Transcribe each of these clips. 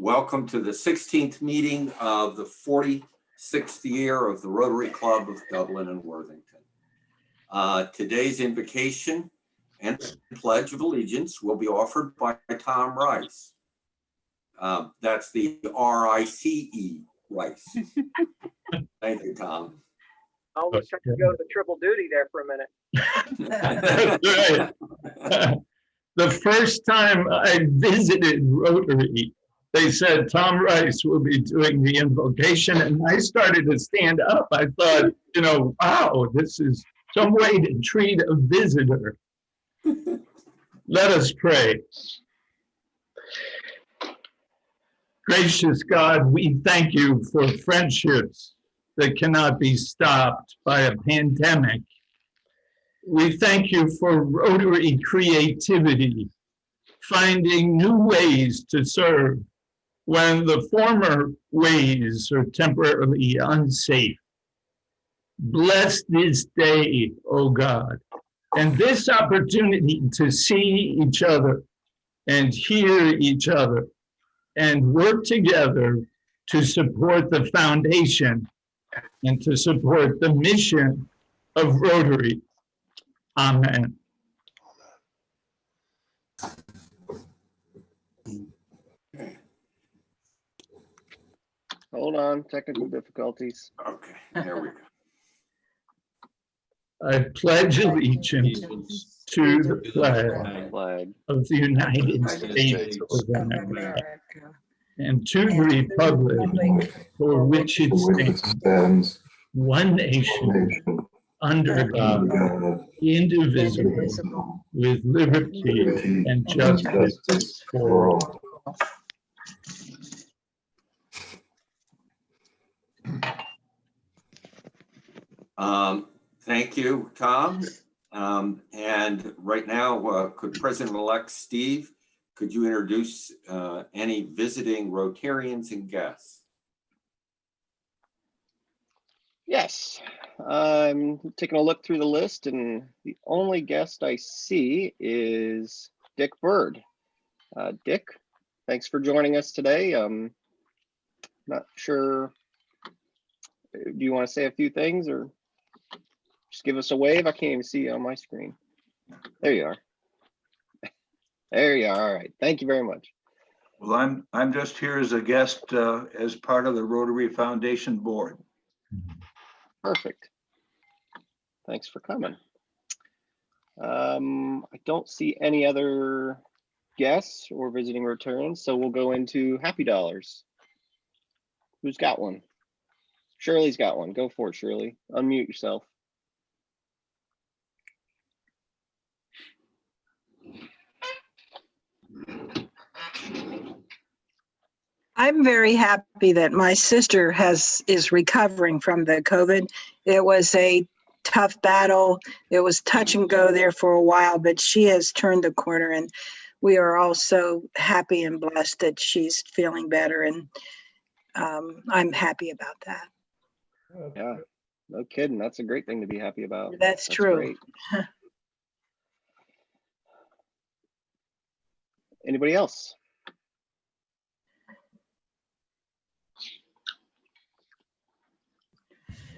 welcome to the 16th meeting of the 46th year of the Rotary Club of Dublin and Worthington. Today's invocation and pledge of allegiance will be offered by Tom Rice. That's the R-I-C-E, Rice. Thank you, Tom. I almost tried to go to the triple duty there for a minute. That's right. The first time I visited Rotary, they said Tom Rice will be doing the invocation, and I started to stand up. I thought, you know, wow, this is some way to treat a visitor. Let us pray. Gracious God, we thank you for friendships that cannot be stopped by a pandemic. We thank you for Rotary creativity, finding new ways to serve when the former ways are temporarily unsafe. Bless this day, O God, and this opportunity to see each other and hear each other and work together to support the foundation and to support the mission of Rotary. Amen. Hold on, technical difficulties. Okay, there we go. I pledge allegiance to the flag Flag. of the United States of America and to the republic for which it stands, one nation, under God, indivisible, with liberty and justice for all. Thank you, Tom. And right now, could President-elect Steve, could you introduce any visiting Rotarians and guests? Yes, I'm taking a look through the list, and the only guest I see is Dick Bird. Dick, thanks for joining us today. Not sure, do you want to say a few things or just give us a wave? I can't even see you on my screen. There you are. There you are. All right. Thank you very much. Well, I'm just here as a guest as part of the Rotary Foundation board. Perfect. Thanks for coming. I don't see any other guests or visiting Rotarians, so we'll go into Happy Dollars. Who's got one? Shirley's got one. Go for it, Shirley. Unmute yourself. I'm very happy that my sister is recovering from the COVID. It was a tough battle. It was touch and go there for a while, but she has turned the corner, and we are all so happy and blessed that she's feeling better, and I'm happy about that. Yeah, no kidding. That's a great thing to be happy about. That's true. Great. Anybody else?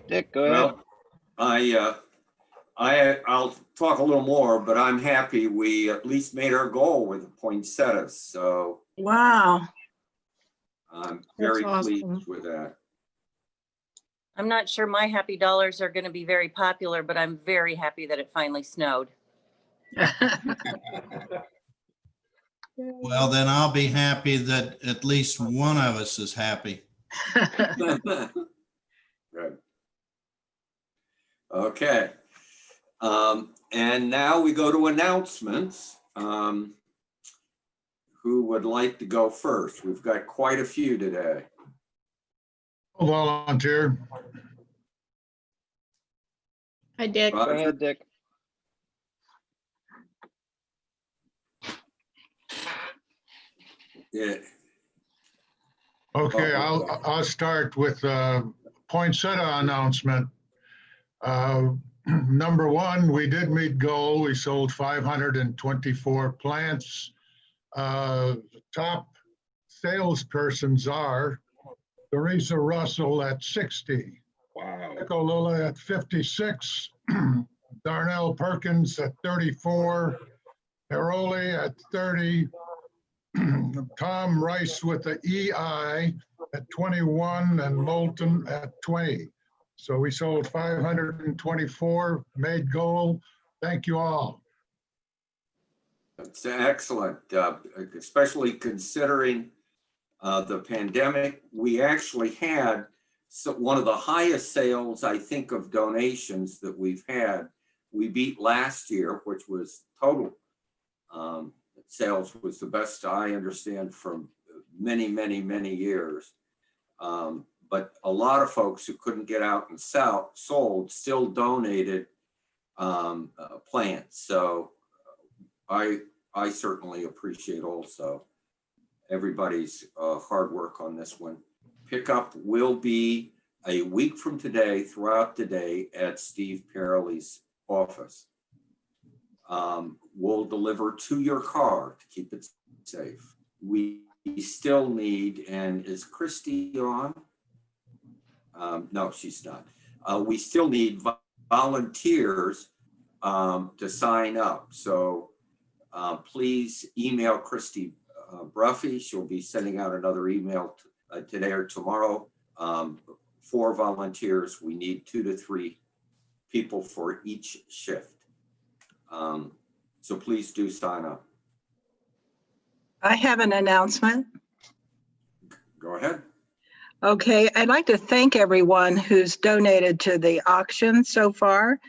Dick, go ahead. Well, I'll talk a little more, but I'm happy we at least made our goal with the poinsettias. So Wow. I'm very That's pleased awesome. with that. I'm not sure my happy dollars are going to be very popular, but I'm very happy that it finally snowed. Well, then I'll be happy that at least one of us is happy. Good. Okay. And now we go to announcements. Who would like to go first? We've got quite a few today. I'll volunteer. Hi, Dick. Go ahead, Dick. Yeah. Okay, I'll start with a poinsettia announcement. Number one, we did meet goal. We sold 524 plants. Top salespersons are Teresa Russell at 60. Wow. Nicolula at 56. Darnell Perkins at 34. Haroli at 30. Tom Rice with the EI at 21 and Moulton at 20. So we sold 524, made goal. Thank you all. That's excellent, especially considering the pandemic. We actually had one of the highest sales, I think, of donations that we've had. We beat last year, which was total sales was the best I understand from many, many, many years. But a lot of folks who couldn't get out and sold still donated plants. So I certainly appreciate also everybody's hard work on this one. Pickup will be a week from today, throughout the day at Steve Perley's office. We'll deliver to your car to keep it safe. We still need, and is Christy on? No, she's not. We still need volunteers to sign up. So please email Christy Bruffy. She'll be sending out another email today or tomorrow for volunteers. We need 2 to 3 people for each shift. So please do sign up. I have an announcement. Go ahead. Okay, I'd like to thank everyone who's donated to the auction so far.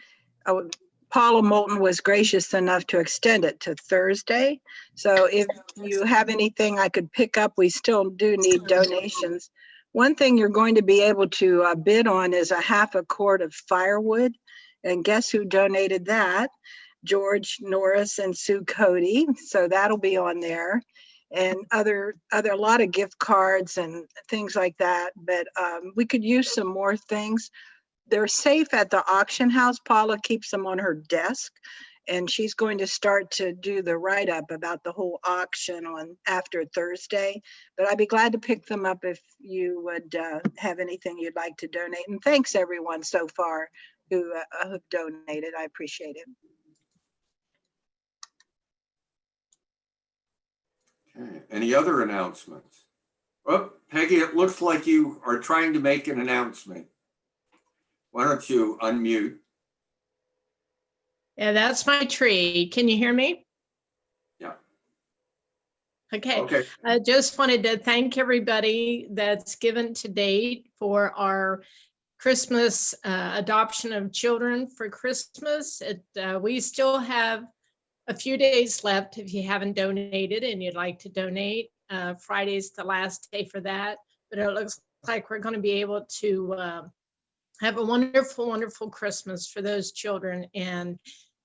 Paula Moulton was gracious enough to extend it to Thursday. So if you have anything I could pick up, we still do need donations. One thing you're going to be able to bid on is a half a quart of firewood. And guess who donated that? George Norris and Sue Cody. So that'll be on there. And a lot of gift cards and things like that. But we could use some more things. They're safe at the auction house. Paula keeps them on her desk, and she's going to start to do the write-up about the whole auction on after Thursday. But I'd be glad to pick them up if you would have anything you'd like to donate. And thanks everyone so far who have donated. I appreciate it. Okay. Any other announcements? Oh, Peggy, it looks like you are trying to make an announcement. Why don't you unmute? Yeah, that's my tree. Can you hear me? Yeah. Okay. Okay. I just wanted to thank everybody that's given to date for our Christmas adoption of children for Christmas. We still have a few days left if you haven't donated and you'd like to donate. Friday's the last day for that, but it looks like we're going to be able to have a wonderful, wonderful Christmas for those children. And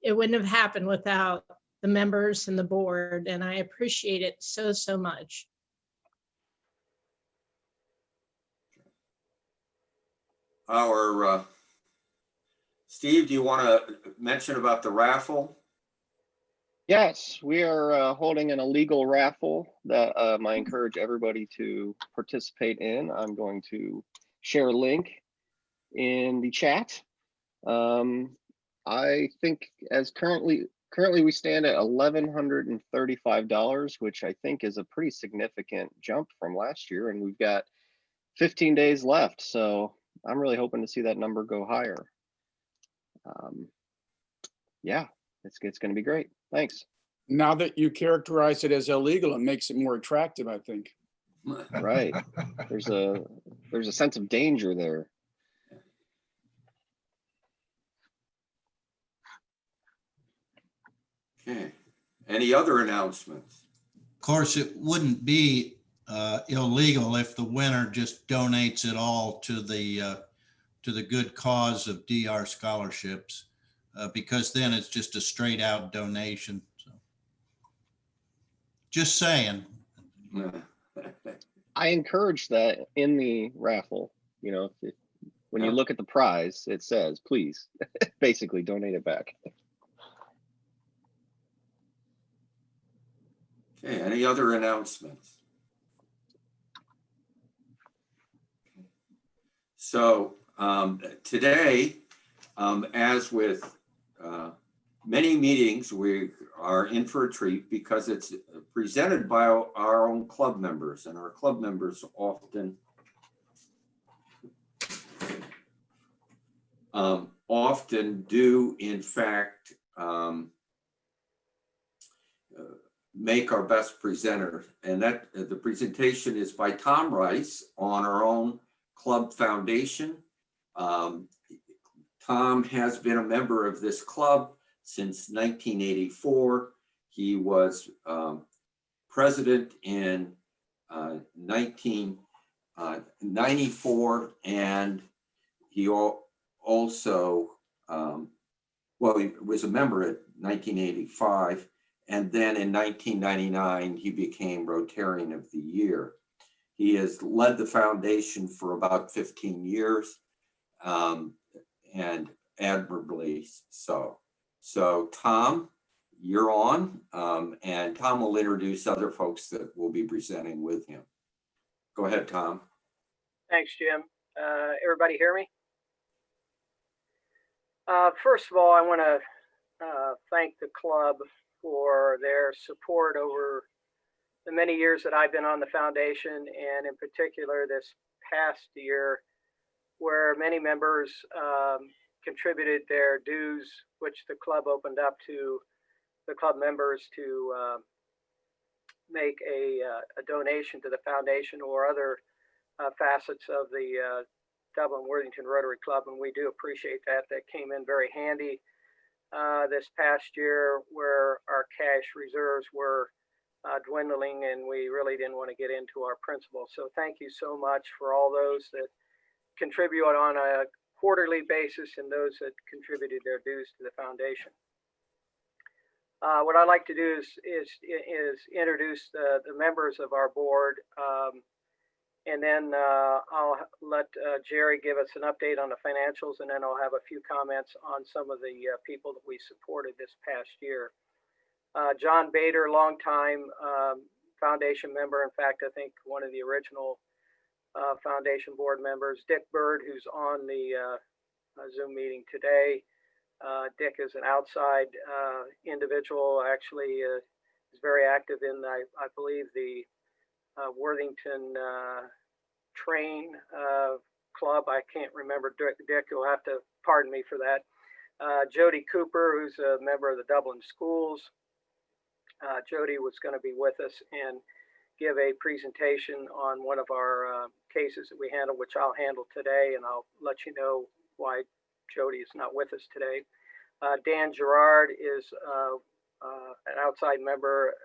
it wouldn't have happened without the members and the board. And I appreciate it so, so much. Steve, do you want to mention about the raffle? Yes, we are holding an illegal raffle that I encourage everybody to participate in. I'm going to share a link in the chat. I think as currently we stand at $1,135, which I think is a pretty significant jump from last year, and we've got 15 days left. So I'm really hoping to see that number go higher. Yeah, it's going to be great. Thanks. Now that you characterize it as illegal, it makes it more attractive, I think. Right. There's a sense of danger there. Okay. Any other announcements? Of course, it wouldn't be illegal if the winner just donates it all to the good cause of DR scholarships, because then it's just a straight out donation. So, just saying. I encourage that in the raffle. You know, when you look at the prize, it says, please, basically donate it back. Okay, any other announcements? So today, as with many meetings, we are in for a treat because it's presented by our own club members, and our club members often do, in fact, make our best presenter. And that the presentation is by Tom Rice on our own club foundation. Tom has been a member of this club since 1984. He was president in 1994, and he also, well, he was a member at 1985, and then in 1999, he became Rotarian of the Year. He has led the foundation for about 15 years, and admirably so. So Tom, you're on, and Tom will introduce other folks that will be presenting with him. Go ahead, Tom. Thanks, Jim. Everybody hear me? First of all, I want to thank the club for their support over the many years that I've been on the foundation, and in particular this past year, where many members contributed their dues, which the club opened up to the club members to make a donation to the foundation or other facets of the Dublin Worthington Rotary Club, and we do appreciate that. That came in very handy this past year, where our cash reserves were dwindling, and we really didn't want to get into our principal. So thank you so much for all those that contribute on a quarterly basis and those that contributed their dues to the foundation. What I'd like to do is introduce the members of our board, and then I'll let Jerry give us an update on the financials, and then I'll have a few comments on some of the people that we supported this past year. John Bader, longtime foundation member. In fact, I think one of the original foundation board members. Dick Bird, who's on the Zoom meeting today. Dick is an outside individual, actually is very active in, I believe, the Worthington Train Club. I can't remember Dick, you'll have to pardon me for that. Jody Cooper, who's a member of the Dublin Schools. Jody was going to be with us and give a presentation on one of our cases that we handle, which I'll handle today, and I'll let you know why Jody is not with us today. Dan Gerard is an outside member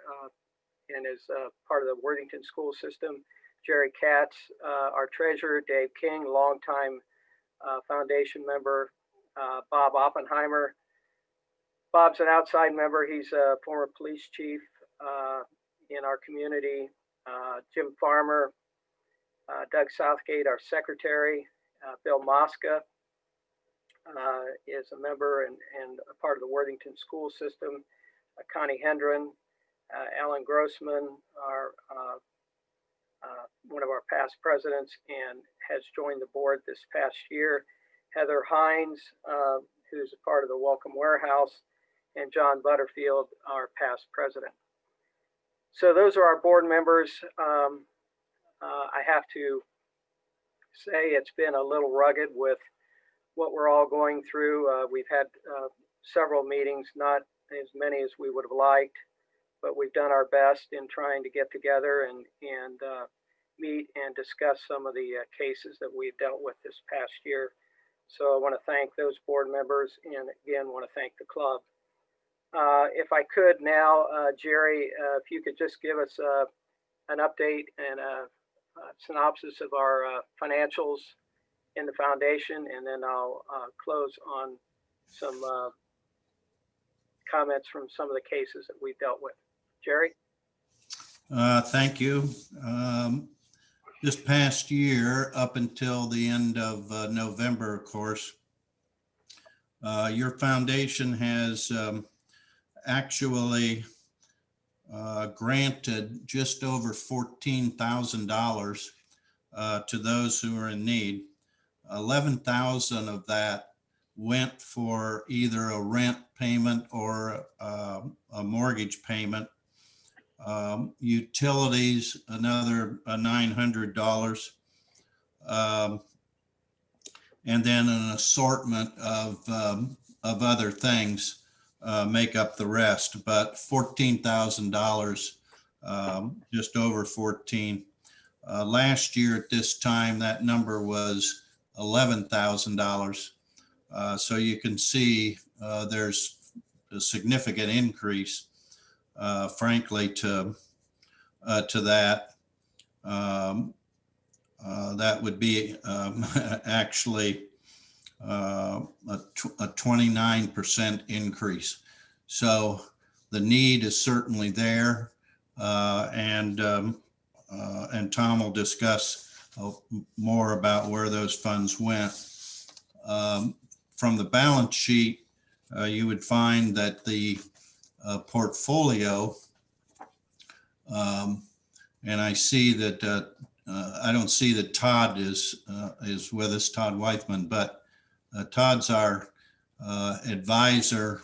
and is part of the Worthington school system. Jerry Katz, our treasurer. Dave King, longtime foundation member. Bob Oppenheimer. Bob's an outside member. He's a former police chief in our community. Jim Farmer, Doug Southgate, our secretary. Bill Mosca is a member and a part of the Worthington school system. Connie Hendren, Alan Grossman, our one of our past presidents, and has joined the board this past year. Heather Hines, who's a part of the Welcome Warehouse, and John Butterfield, our past president. So those are our board members. I have to say it's been a little rugged with what we're all going through. We've had several meetings, not as many as we would have liked, but we've done our best in trying to get together and meet and discuss some of the cases that we've dealt with this past year. So I want to thank those board members, and again, want to thank the club. If I could now, Jerry, if you could just give us an update and a synopsis of our financials in the foundation, and then I'll close on some comments from some of the cases that we've dealt with. Jerry? Thank you. This past year, up until the end of November, of course, your foundation has actually granted just over $14,000 to those who are in need. 11,000 of that went for either a rent payment or a mortgage payment. Utilities, another $900. And then an assortment of other things make up the rest, but $14,000, just over 14. Last year at this time, that number was $11,000. So you can see there's a significant increase, frankly, to that. That would be actually a 29% increase. So the need is certainly there, and Tom will discuss more about where those funds went. From the balance sheet, you would find that the portfolio, and I see that I don't see that Todd is with us, Todd Weithman, but Todd's our advisor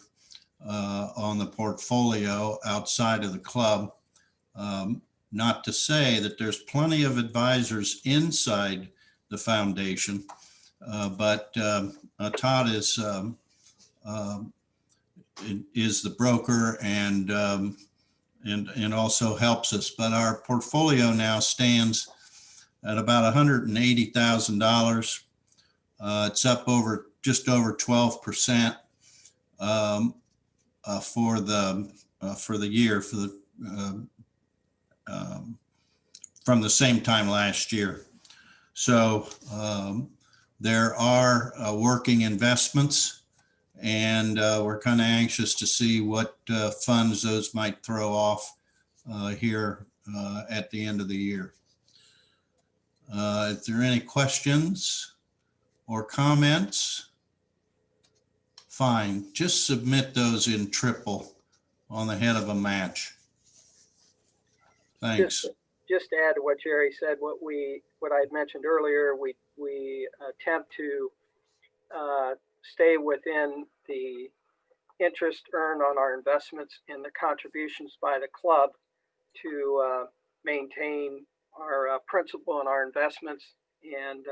on the portfolio outside of the club. Not to say that there's plenty of advisors inside the foundation, but Todd is the broker and also helps us. But our portfolio now stands at about $180,000. It's up just over 12% for the year, from the same time last year. So there are working investments, and we're kind of anxious to see what funds those might throw off here at the end of the year. If there are any questions or comments, fine, just submit those in triple on the head of a match. Thanks. Just to add to what Jerry said, what I had mentioned earlier, we attempt to stay within the interest earned on our investments and the contributions by the club to maintain our principal and our investments. And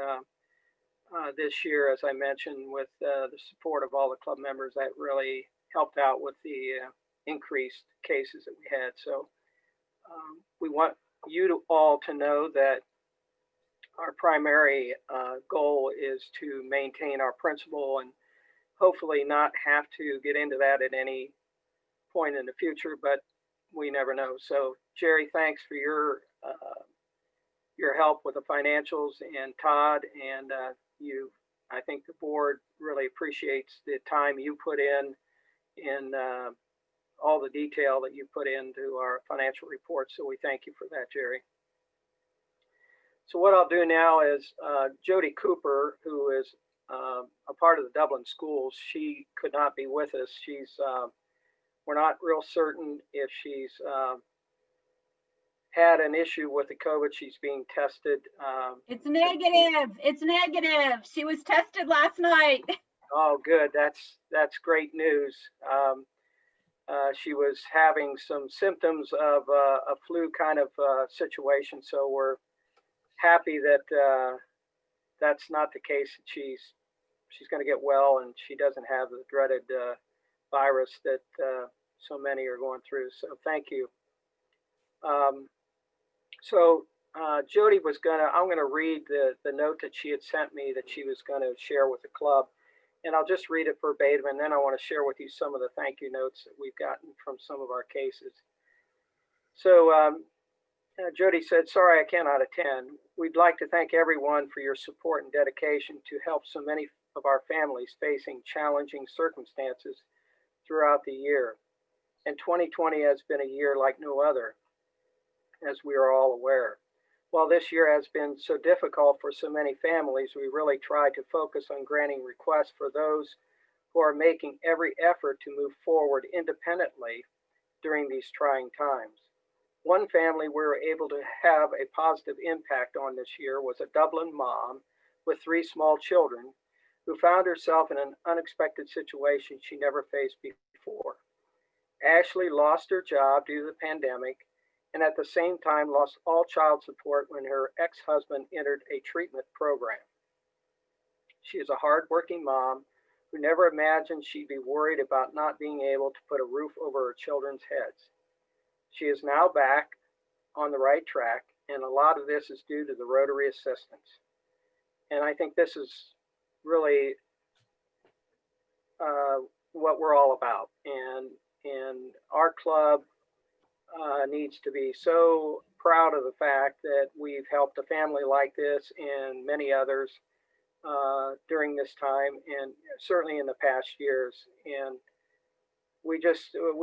this year, as I mentioned, with the support of all the club members, that really helped out with the increased cases that we had. So we want you all to know that our primary goal is to maintain our principal and hopefully not have to get into that at any point in the future, but we never know. So Jerry, thanks for your help with the financials, and Todd, and I think the board really appreciates the time you put in all the detail that you put into our financial reports. So we thank you for that, Jerry. So what I'll do now is Jody Cooper, who is a part of the Dublin schools, she could not be with us. We're not real certain if she's had an issue with the COVID. She's being tested. It's negative. It's negative. She was tested last night. Oh, good. That's great news. She was having some symptoms of a flu kind of situation. So we're happy that that's not the case. She's going to get well, and she doesn't have the dreaded virus that so many are going through. So thank you. So Jody I'm going to read the note that she had sent me that she was going to share with the club. And I'll just read it verbatim, and then I want to share with you some of the thank you notes that we've gotten from some of our cases. So Jody said, sorry, I cannot attend. We'd like to thank everyone for your support and dedication to help so many of our families facing challenging circumstances throughout the year. And 2020 has been a year like no other, as we are all aware. While this year has been so difficult for so many families, we really tried to focus on granting requests for those who are making every effort to move forward independently during these trying times. One family we were able to have a positive impact on this year was a Dublin mom with 3 small children who found herself in an unexpected situation she never faced before. Ashley lost her job due to the pandemic and at the same time lost all child support when her ex-husband entered a treatment program. She is a hardworking mom who never imagined she'd be worried about not being able to put a roof over her children's heads. She is now back on the right track, and a lot of this is due to the Rotary assistance. And I think this is really what we're all about. And our club needs to be so proud of the fact that we've helped a family like this and many others during this time, and certainly in the past years. And we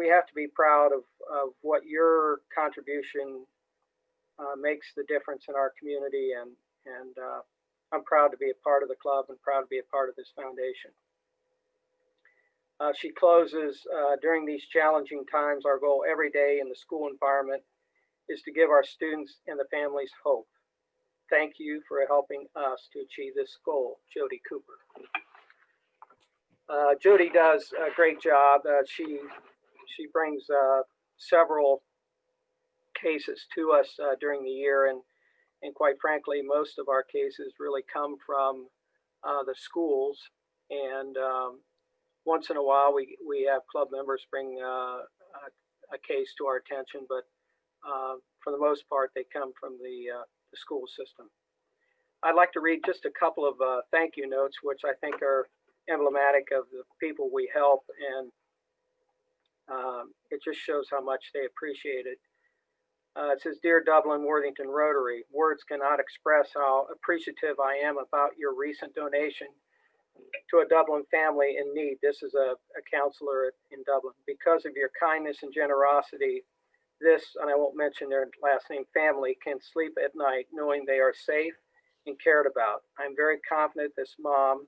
have to be proud of what your contribution makes the difference in our community, and I'm proud to be a part of the club and proud to be a part of this foundation. She closes, during these challenging times, our goal every day in the school environment is to give our students and the families hope. Thank you for helping us to achieve this goal, Jody Cooper. Jody does a great job. She brings several cases to us during the year, and quite frankly, most of our cases really come from the schools. And once in a while, we have club members bring a case to our attention, but for the most part, they come from the school system. I'd like to read just a couple of thank you notes, which I think are emblematic of the people we help, and it just shows how much they appreciate it. It says, "Dear Dublin Worthington Rotary, words cannot express how appreciative I am about your recent donation to a Dublin family in need." This is a counselor in Dublin. "Because of your kindness and generosity, this," and I won't mention their last name, "family can sleep at night knowing they are safe and cared about. I'm very confident this mom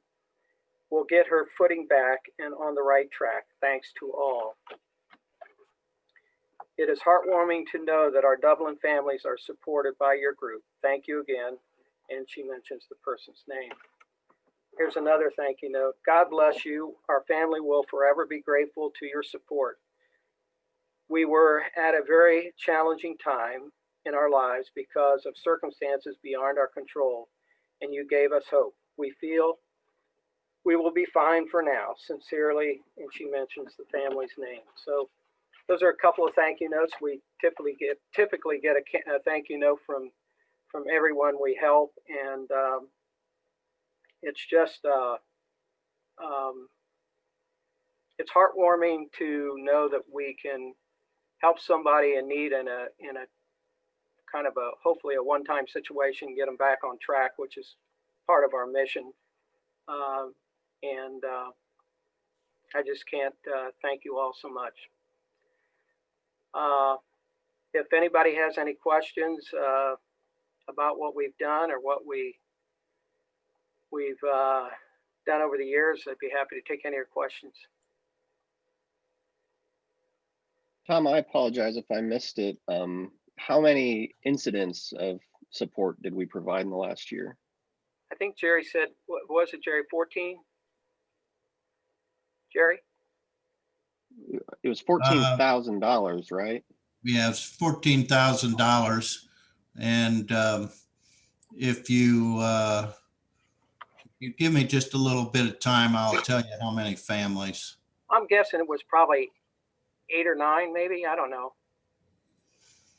will get her footing back and on the right track. Thanks to all. It is heartwarming to know that our Dublin families are supported by your group. Thank you again." And she mentions the person's name. Here's another thank you note. "God bless you. Our family will forever be grateful to your support. We were at a very challenging time in our lives because of circumstances beyond our control, and you gave us hope. We feel we will be fine for now. Sincerely," and she mentions the family's name. So those are a couple of thank you notes. We typically get a thank you note from everyone we help, and it's just it's heartwarming to know that we can help somebody in need in a kind of a hopefully a one-time situation, get them back on track, which is part of our mission. And I just can't thank you all so much. If anybody has any questions about what we've done or what we've done over the years, I'd be happy to take any of your questions. Tom, I apologize if I missed it. How many incidents of support did we provide in the last year? I think Jerry said, what was it, Jerry, 14? Jerry? It was $14,000, right? We have $14,000. And if you give me just a little bit of time, I'll tell you how many families. I'm guessing it was probably 8 or 9, maybe. I don't know.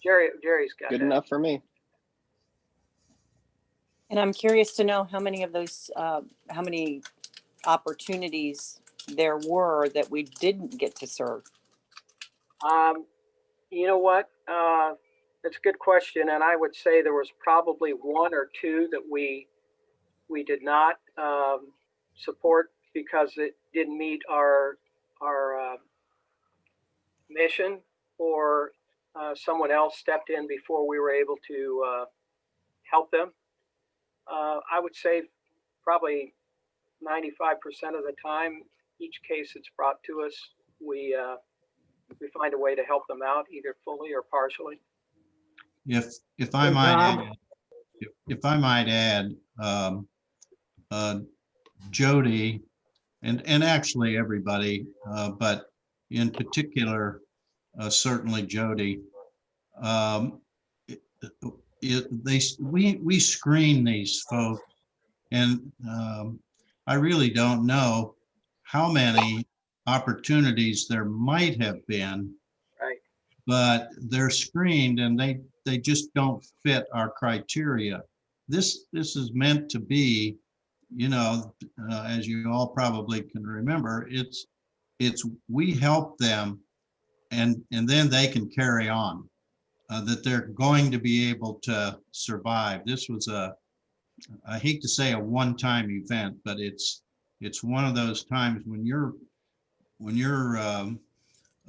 Jerry's got Good that. enough for me. And I'm curious to know how many of those, how many opportunities there were that we didn't get to serve. You know what? That's a good question. And I would say there was probably 1 or 2 that we did not support because it didn't meet our mission, or someone else stepped in before we were able to help them. I would say probably 95% of the time, each case that's brought to us, we find a way to help them out, either fully or partially. If I might add, Jody, and actually everybody, but in particular, certainly Jody. We screen these folks, and I really don't know how many opportunities there might have been, Right. but they're screened and they just don't fit our criteria. This is meant to be, as you all probably can remember, it's we help them and then they can carry on, that they're going to be able to survive. This was I hate to say a one-time event, but it's one of those times when you're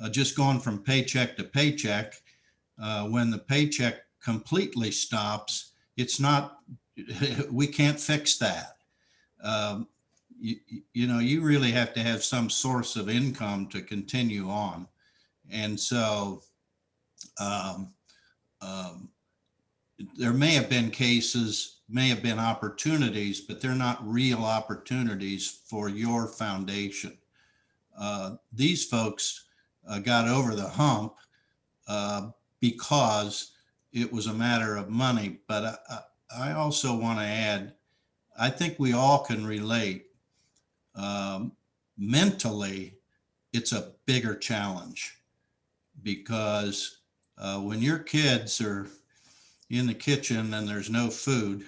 just going from paycheck to paycheck. When the paycheck completely stops, it's not, we can't fix that. You really have to have some source of income to continue on. And so there may have been cases, may have been opportunities, but they're not real opportunities for your foundation. These folks got over the hump because it was a matter of money. But I also want to add, I think we all can relate. Mentally, it's a bigger challenge because when your kids are in the kitchen and there's no food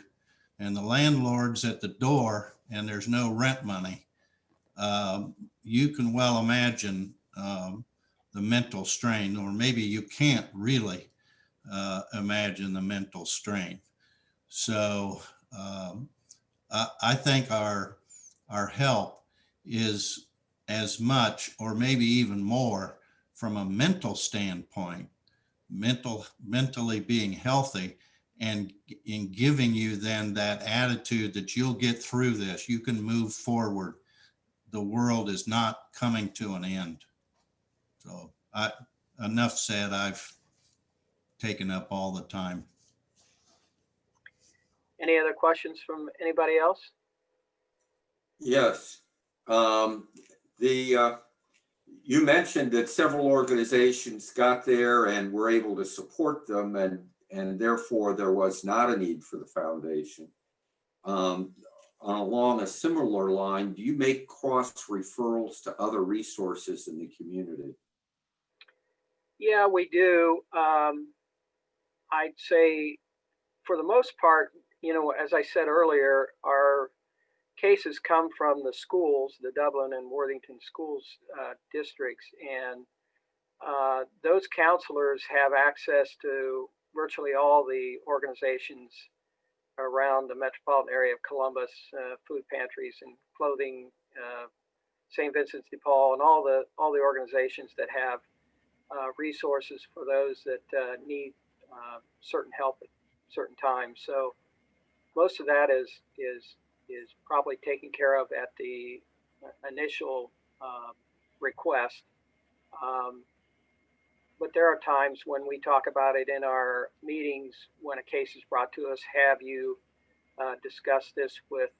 and the landlord's at the door and there's no rent money, you can well imagine the mental strain, or maybe you can't really imagine the mental strain. So I think our help is as much, or maybe even more, from a mental standpoint, mentally being healthy, and in giving you then that attitude that you'll get through this, you can move forward. The world is not coming to an end. So enough said. I've taken up all the time. Any other questions from anybody else? Yes. You mentioned that several organizations got there and were able to support them, and therefore there was not a need for the foundation. Along a similar line, do you make cross referrals to other resources in the community? Yeah, we do. I'd say for the most part, as I said earlier, our cases come from the schools, the Dublin and Worthington schools districts, and those counselors have access to virtually all the organizations around the metropolitan area of Columbus, food pantries and clothing, St. Vincent de Paul, and all the organizations that have resources for those that need certain help at certain times. So most of that is probably taken care of at the initial request. But there are times when we talk about it in our meetings when a case is brought to us. Have you discussed this with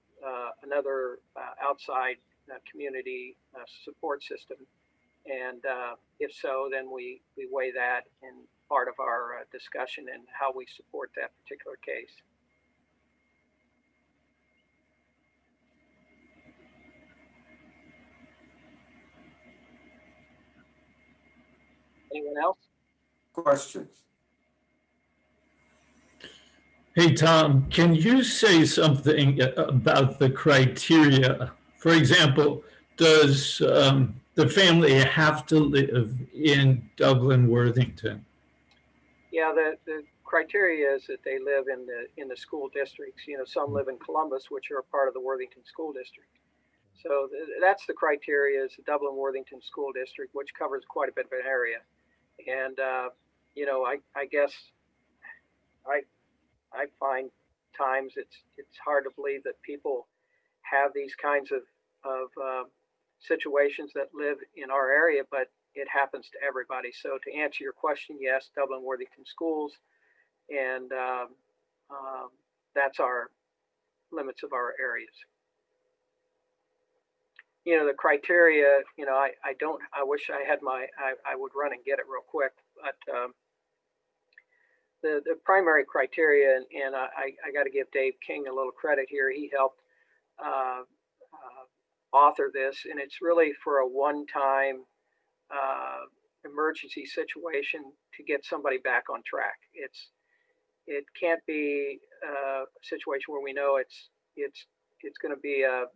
another outside community support system? And if so, then we weigh that in part of our discussion and how we support that particular case. Anyone else? Questions? Hey, Tom, can you say something about the criteria? For example, does the family have to live in Dublin, Worthington? Yeah, the criteria is that they live in the school districts. Some live in Columbus, which are a part of the Worthington School District. So that's the criteria, is the Dublin Worthington School District, which covers quite a bit of an area. And I guess I find times it's hard to believe that people have these kinds of situations that live in our area, but it happens to everybody. So to answer your question, yes, Dublin Worthington schools, and that's our limits of our areas. you know, the criteria, you know, I wish I had I would run and get it real quick, but the primary criteria, and I got to give Dave King a little credit here. He helped author this, and it's really for a one-time emergency situation to get somebody back on track. It can't be a situation where we know it's going to be a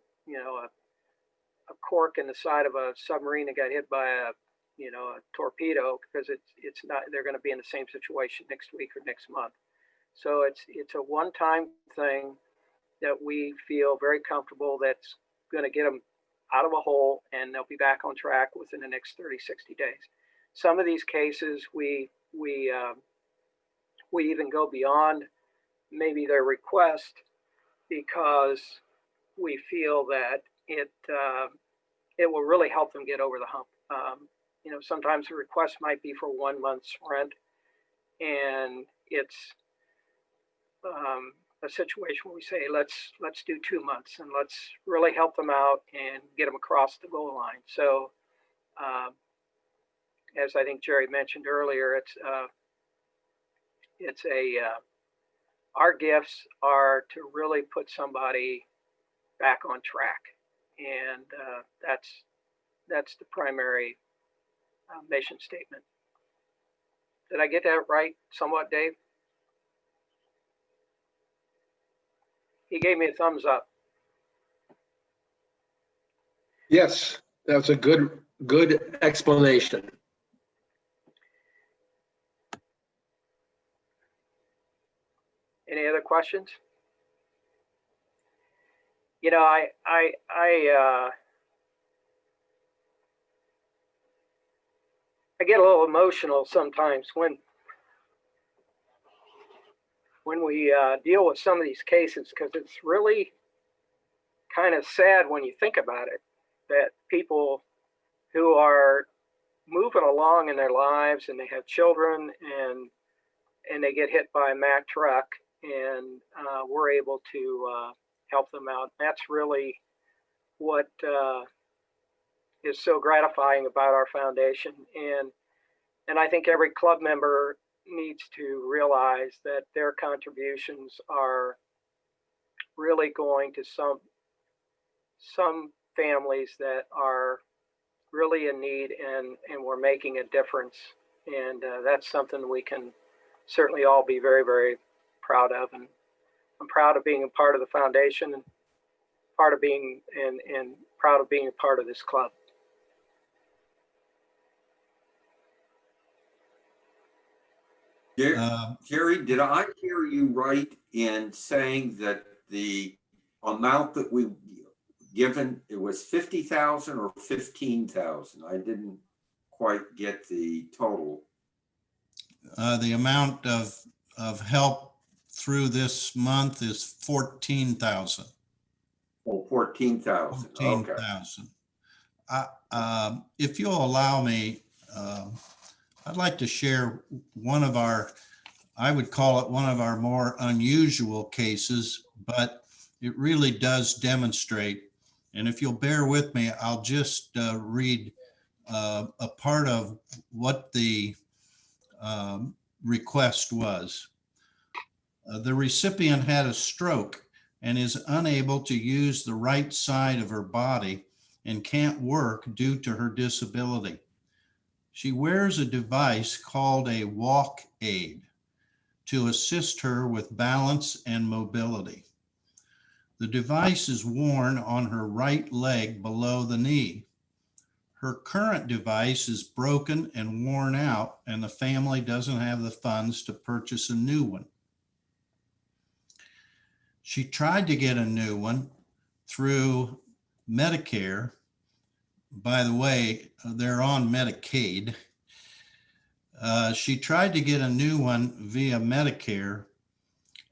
cork in the side of a submarine that got hit by a torpedo, because it's not, they're going to be in the same situation next week or next month. So it's a one-time thing that we feel very comfortable that's going to get them out of a hole, and they'll be back on track within the next 30, 60 days. Some of these cases, we even go beyond maybe their request, because we feel that it will really help them get over the hump. Sometimes the request might be for 1 month's rent, and it's a situation where we say, let's do 2 months, and let's really help them out and get them across the goal line. So as I think Jerry mentioned earlier, our gifts are to really put somebody back on track, and that's the primary mission statement. Did I get that right somewhat, Dave? He gave me a thumbs up. Yes, that's a good explanation. Any other questions? I get a little emotional sometimes when we deal with some of these cases, because it's really kind of sad when you think about it, that people who are moving along in their lives and they have children and they get hit by a Mack truck, and we're able to help them out. That's really what is so gratifying about our foundation. And I think every club member needs to realize that their contributions are really going to some families that are really in need, and we're making a difference. And that's something we can certainly all be very, very proud of. And I'm proud of being a part of the foundation, and proud of being a part of this club. Jerry, did I hear you right in saying that the amount that we given, it was 50,000 or 15,000? I didn't quite get the total. The amount of help through this month is 14,000. Oh, 14,000. 14,000. If you'll allow me, I'd like to share I would call it one of our more unusual cases, but it really does demonstrate. And if you'll bear with me, I'll just read a part of what the request was. The recipient had a stroke and is unable to use the right side of her body and can't work due to her disability. She wears a device called a walk aid to assist her with balance and mobility. The device is worn on her right leg below the knee. Her current device is broken and worn out, and the family doesn't have the funds to purchase a new one. She tried to get a new one through Medicare. By the way, they're on Medicaid. She tried to get a new one via Medicare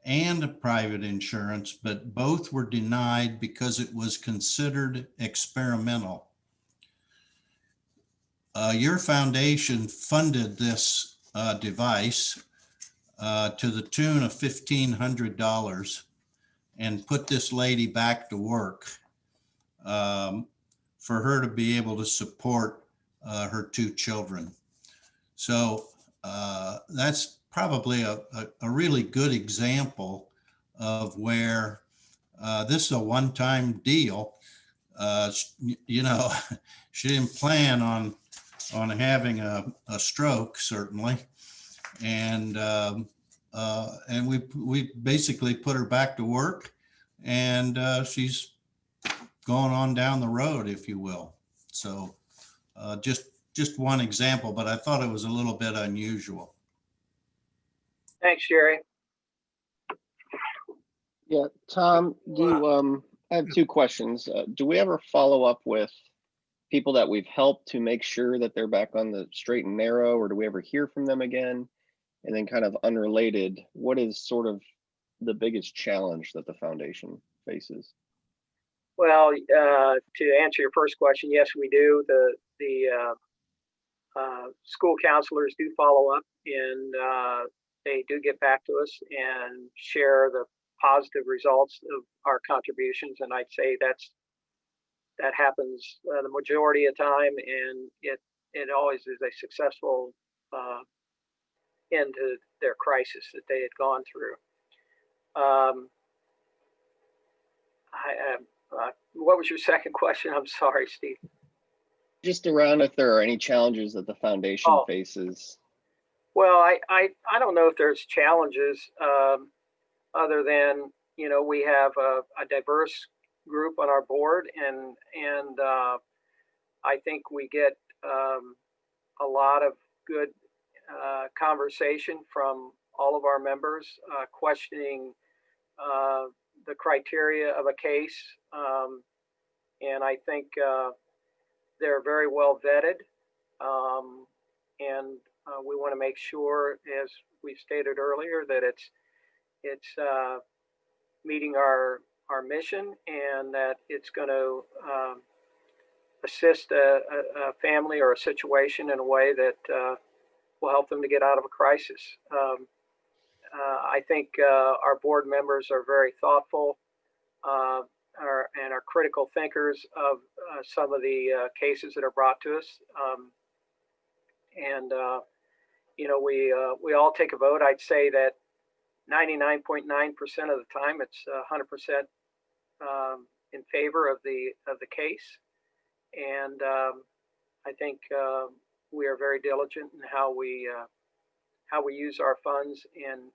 and private insurance, but both were denied because it was considered experimental. Your foundation funded this device to the tune of $1,500 and put this lady back to work for her to be able to support her 2 children. So that's probably a really good example of where this is a one-time deal. You know, she didn't plan on having a stroke, certainly, and we basically put her back to work, and she's going on down the road, if you will. So just one example, but I thought it was a little bit unusual. Thanks, Jerry. Yeah, Tom, I have 2 questions. Do we ever follow up with people that we've helped to make sure that they're back on the straight and narrow, or do we ever hear from them again? And then kind of unrelated, what is sort of the biggest challenge that the foundation faces? Well, to answer your first question, yes, we do. The school counselors do follow up, and they do get back to us and share the positive results of our contributions. And I'd say that happens the majority of time, and it always is a successful end to their crisis that they had gone through. What was your second question? I'm sorry, Steve. Just around if there are any challenges that the foundation faces. Well, I don't know if there's challenges other than, you know, we have a diverse group on our board, and I think we get a lot of good conversation from all of our members, questioning the criteria of a case, and I think they're very well vetted, and we want to make sure, as we stated earlier, that it's meeting our mission, and that it's going to assist a family or a situation in a way that will help them to get out of a crisis. I think our board members are very thoughtful and are critical thinkers of some of the cases that are brought to us. You know, we all take a vote. I'd say that 99.9% of the time, it's 100% in favor of the case. And I think we are very diligent in how we use our funds, and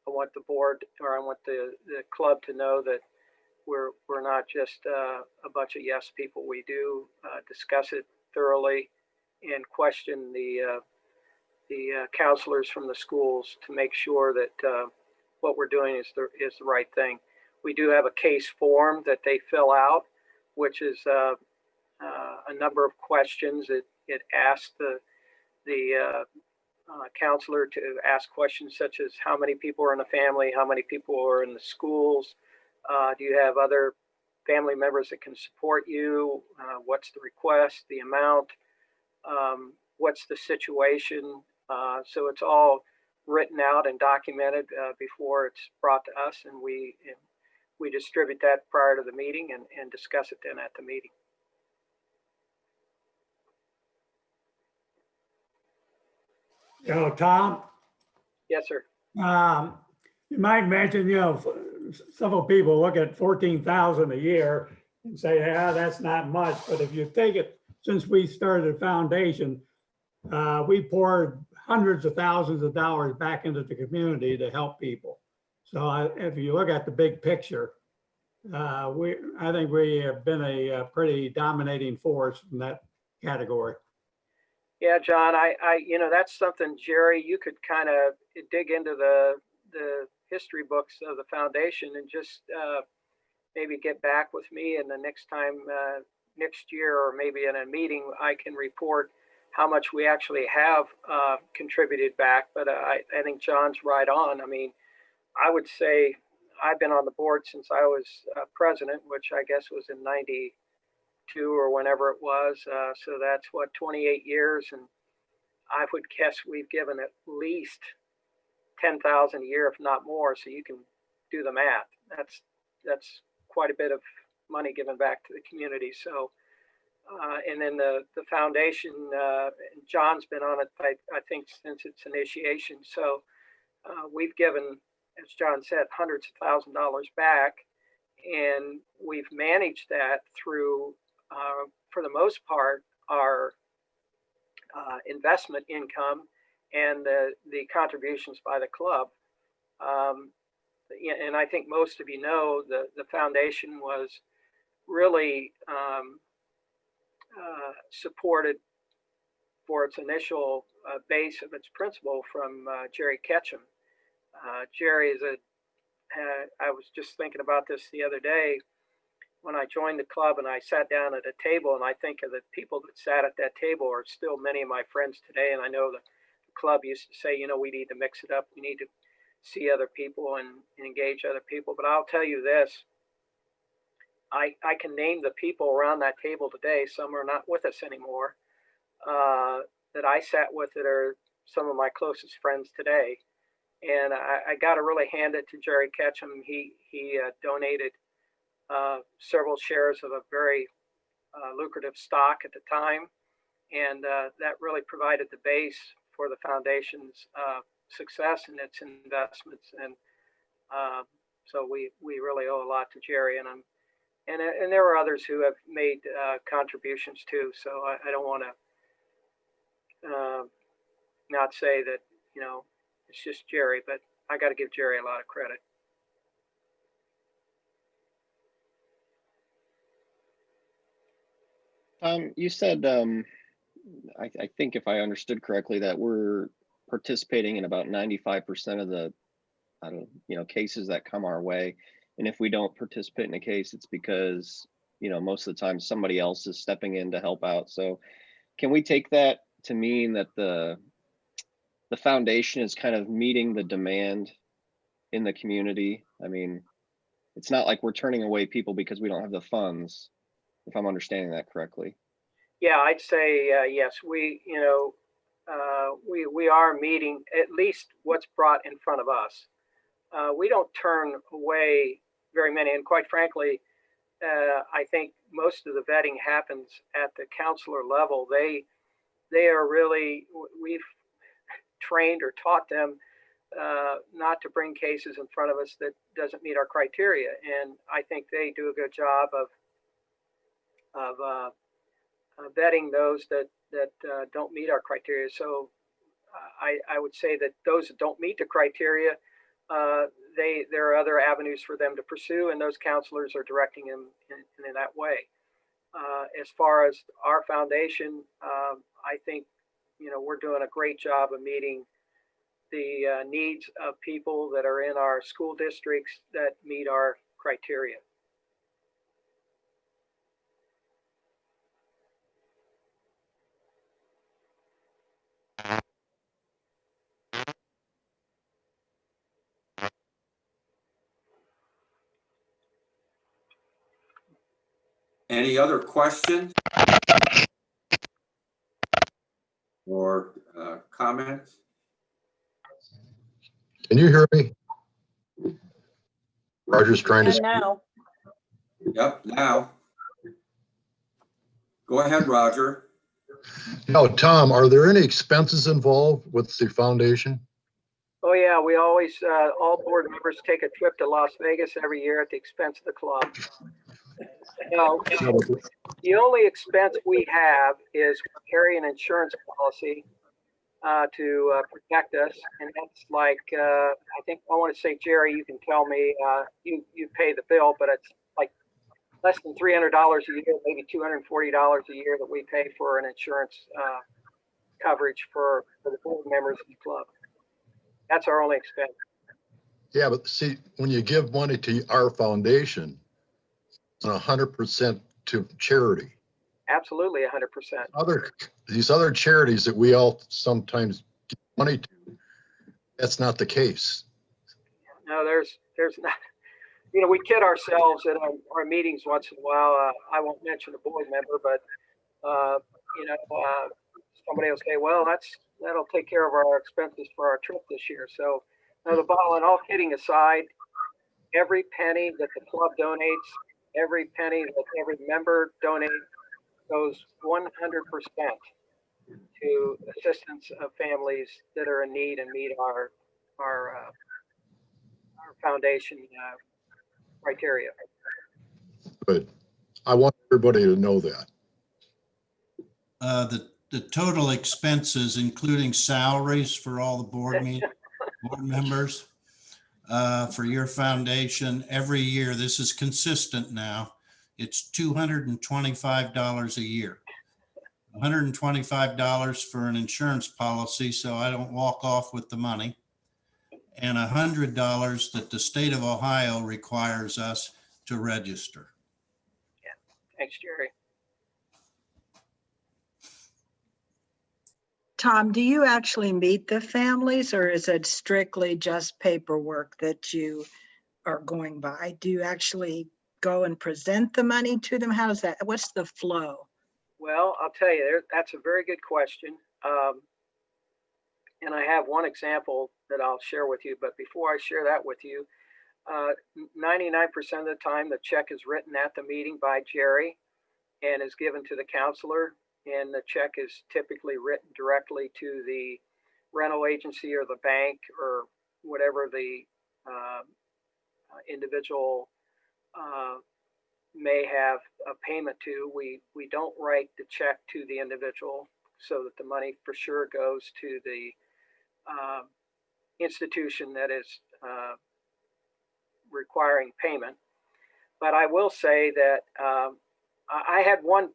I want the board, or I want the club to know that we're not just a bunch of yes people. We do discuss it thoroughly and question the counselors from the schools to make sure that what we're doing is the right thing. We do have a case form that they fill out, which is a number of questions. It asks the counselor to ask questions such as how many people are in the family, how many people are in the schools, do you have other family members that can support you, what's the request, the amount, what's the situation. So it's all written out and documented before it's brought to us, and we distribute that prior to the meeting and discuss it then at the meeting. You know, Tom? Yes, sir. You might mention, you know, several people look at 14,000 a year and say, yeah, that's not much. But if you take it, since we started the foundation, we poured hundreds of thousands of dollars back into the community to help people. So if you look at the big picture, I think we have been a pretty dominating force in that category. Yeah, John, you know, that's something, Jerry, you could kind of dig into the history books of the foundation and just maybe get back with me, and the next time, next year, or maybe in a meeting, I can report how much we actually have contributed back. But I think John's right on. I mean, I would say I've been on the board since I was president, which I guess was in 92 or whenever it was. So that's what, 28 years. And I would guess we've given at least 10,000 a year, if not more. So you can do the math. That's quite a bit of money given back to the community. So, and then the foundation, John's been on it, I think, since its initiation. So we've given, as John said, hundreds of $1,000s back, and we've managed that through, for the most part, our investment income and the contributions by the club. And I think most of you know the foundation was really supported for its initial base of its principal from Jerry Ketchum. Jerry is I was just thinking about this the other day when I joined the club and I sat down at a table, and I think of the people that sat at that table are still many of my friends today. And I know the club used to say, you know, we need to mix it up. We need to see other people and engage other people. But I'll tell you this, I can name the people around that table today. Some are not with us anymore, that I sat with that are some of my closest friends today. And I got to really hand it to Jerry Ketchum. He donated several shares of a very lucrative stock at the time. And that really provided the base for the foundation's success in its investments. And so we really owe a lot to Jerry. And there are others who have made contributions too. So I don't want to not say that, you know, it's just Jerry, but I got to give Jerry a lot of credit. You said, I think if I understood correctly, that we're participating in about 95% of the, cases that come our way. And if we don't participate in a case, it's because, most of the time somebody else is stepping in to help out. So can we take that to mean that the foundation is kind of meeting the demand in the community? I mean, it's not like we're turning away people because we don't have the funds, if I'm understanding that correctly. Yeah, I'd say yes. We are meeting at least what's brought in front of us. We don't turn away very many, and quite frankly, I think most of the vetting happens at the counselor level. They are really, we've trained or taught them not to bring cases in front of us that doesn't meet our criteria, and I think they do a good job of vetting those that don't meet our criteria. So I would say that those that don't meet the criteria, there are other avenues for them to pursue, and those counselors are directing them in that way. As far as our foundation, I think we're doing a great job of meeting the needs of people that are in our school districts that meet our criteria. Any other questions or comments? Can you hear me? Roger's trying And to. now, Yep, now. Go ahead, Roger. Now, Tom, are there any expenses involved with the foundation? Oh yeah, we always, all board members take a trip to Las Vegas every year at the expense of the club. No, the only expense we have is we carry an insurance policy to protect us, and that's like I think I want to say, Jerry, you can tell me you pay the bill, but it's like less than $300 a year, maybe $240 a year that we pay for an insurance coverage for the board members of the club. That's our only expense. Yeah, but see, when you give money to our foundation, it's 100% to charity. Absolutely, 100%. These other charities that we all sometimes give money to, that's not the case. No, there's not. We kid ourselves at our meetings once in a while. I won't mention a board member, but somebody will say, "Well, that'll take care of our expenses for our trip this year." So, the bottle, and all kidding aside, every penny that the club donates every penny that every member donates goes 100% to assistance of families that are in need and meet our foundation criteria. Good. I want everybody to know that. The total expenses, including salaries for all the board members, for your foundation every year, this is consistent now, it's $225 a year. $125 for an insurance policy, so I don't walk off with the money, and $100 that the state of Ohio requires us to register. Thanks, Jerry. Tom, do you actually meet the families, or is it strictly just paperwork that you are going by? Do you actually go and present the money to them? How's that? What's the flow? Well, I'll tell you, that's a very good question. And I have one example that I'll share with you. But before I share that with you, 99% of the time, the check is written at the meeting by Jerry and is given to the counselor. And the check is typically written directly to the rental agency or the bank or whatever the individual may have a payment to. We don't write the check to the individual so that the money for sure goes to the institution that is requiring payment. But I will say that I had one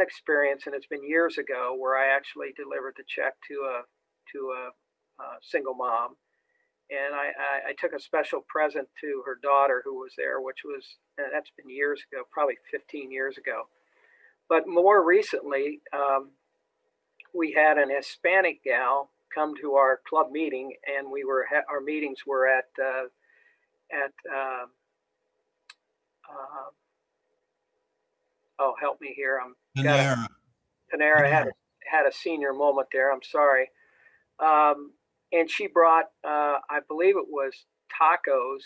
experience, and it's been years ago, where I actually delivered the check to a single mom. And I took a special present to her daughter who was there, which was, and that's been years ago, probably 15 years ago. But more recently, we had an Hispanic gal come to our club meeting, and our meetings were at oh, help me here. Panera had a senior moment there. I'm sorry. And she brought, I believe it was tacos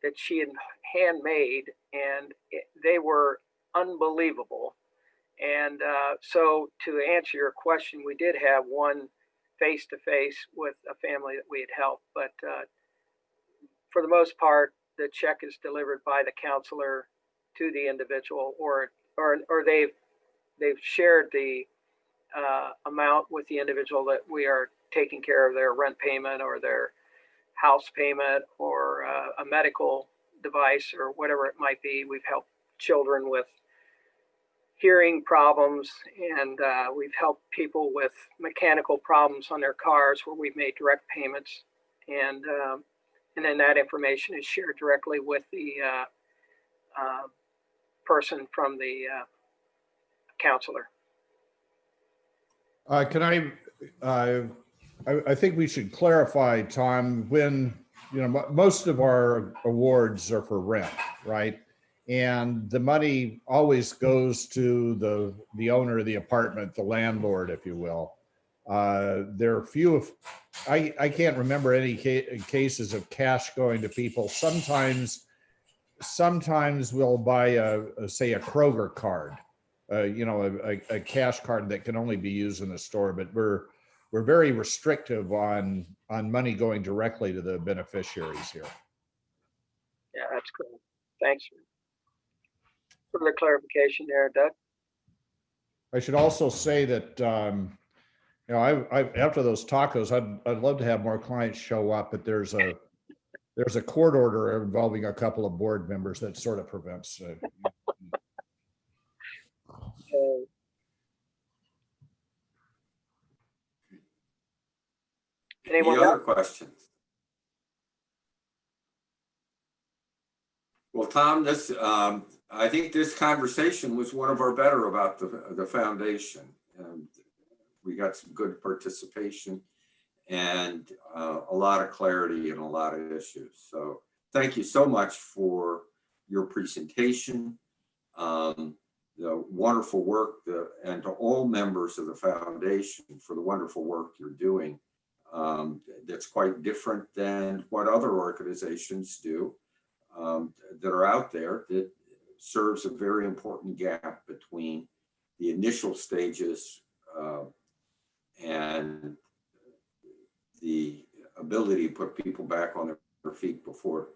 that she had handmade, and they were unbelievable. And so to answer your question, we did have one face-to-face with a family that we had helped. But for the most part, the check is delivered by the counselor to the individual, or they've shared the amount with the individual that we are taking care of their rent payment or their house payment or a medical device or whatever it might be. We've helped children with hearing problems, and we've helped people with mechanical problems on their cars where we've made direct payments, and then that information is shared directly with the person from the counselor. Can I think we should clarify, Tom, when, most of our awards are for rent, right? And the money always goes to the owner of the apartment, the landlord, if you will. There are few, I can't remember any cases of cash going to people. Sometimes we'll buy say a Kroger card, a cash card that can only be used in a store, but we're very restrictive on money going directly to the beneficiaries here. Yeah, that's cool. Thanks for the clarification there, Doug. I should also say that, after those tacos, I'd love to have more clients show up, but there's a court order involving a couple of board members that sort of prevents. Any other questions? Well, Tom, I think this conversation was one of our better about the foundation. And we got some good participation and a lot of clarity in a lot of issues. So thank you so much for your presentation, the wonderful work, and to all members of the foundation for the wonderful work you're doing. That's quite different than what other organizations do that are out there that serves a very important gap between the initial stages and the ability to put people back on their feet before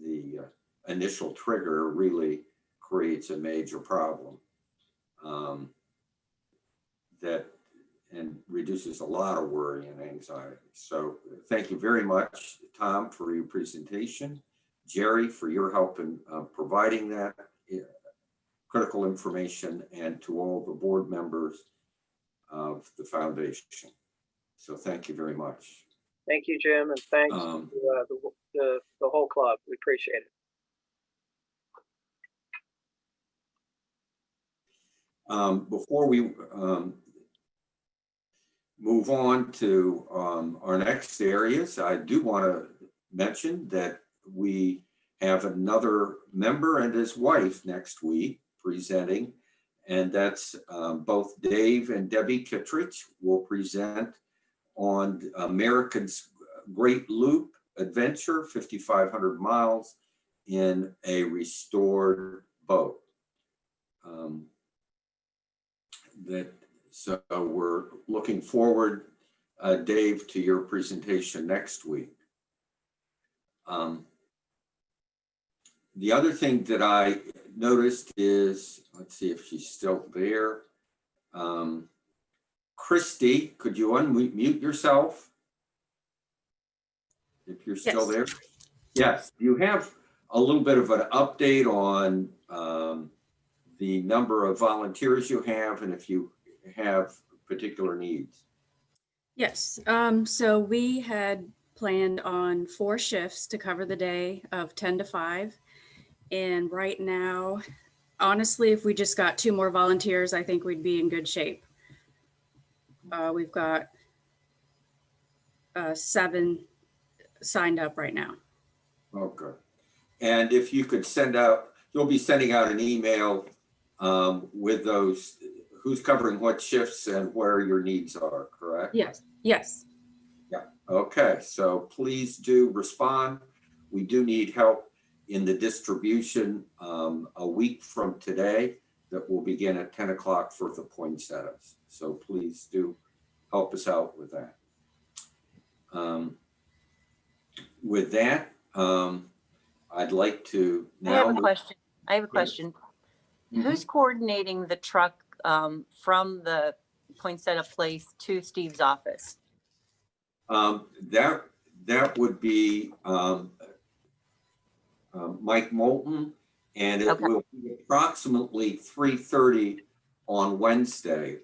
the initial trigger really creates a major problem that and reduces a lot of worry and anxiety. So thank you very much, Tom, for your presentation. Jerry, for your help in providing that critical information, and to all the board members of the foundation. So thank you very much. Thank you, Jim, and thanks to the whole club. We appreciate it. Before we move on to our next areas, I do want to mention that we have another member and his wife next week presenting, and that's both Dave and Debbie Kittredge will present on America's Great Loop Adventure, 5,500 miles in a restored boat. So we're looking forward, Dave, to your presentation next week. The other thing that I noticed is, let's see if she's still there. Christy, could you unmute yourself? If you're still there. Yes, you have a little bit of an update on the number of volunteers you have and if you have particular needs. Yes, so we had planned on 4 shifts to cover the day of 10 to 5. And right now, honestly, if we just got 2 more volunteers, I think we'd be in good shape. We've got 7 signed up right now. Okay. And if you could send out, you'll be sending out an email with those, who's covering what shifts and where your needs are, correct? Yes, yes. Yeah, okay, so please do respond. We do need help in the distribution a week from today that will begin at 10 o'clock for the poinsettias. So please do help us out with that. With that, I'd like to now. I have a question. Who's coordinating the truck from the poinsettia place to Steve's office? That would be Mike Moulton, and it will be approximately 3:30 on Wednesday.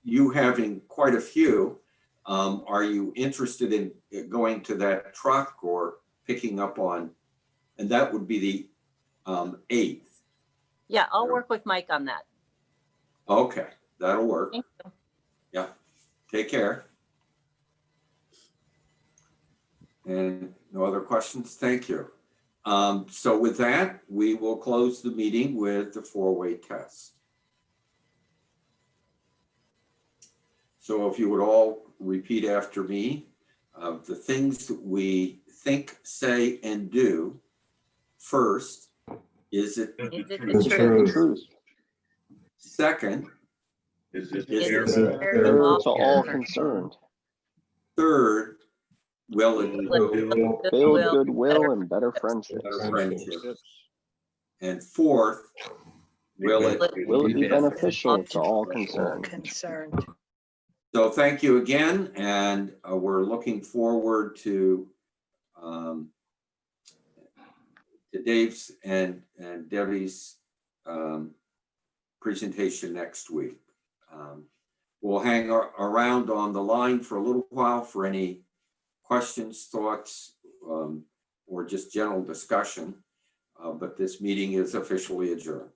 You having quite a few, are you interested in going to that truck or picking up on, and that would be the 8th. Yeah, I'll work with Mike on that. Okay, that'll work. Thank you. Yeah, take care. And no other questions? Thank you. So with that, we will close the meeting with the 4-way test. So if you would all repeat after me, the things that we think, say, and do. First, is it the truth? Second, is it fair to all concerned? Third, will it build goodwill and better friendships? And fourth, will it be beneficial to all concerned? So thank you again, and we're looking forward to Dave's and Debbie's presentation next week. We'll hang around on the line for a little while for any questions, thoughts, or just general discussion, but this meeting is officially adjourned.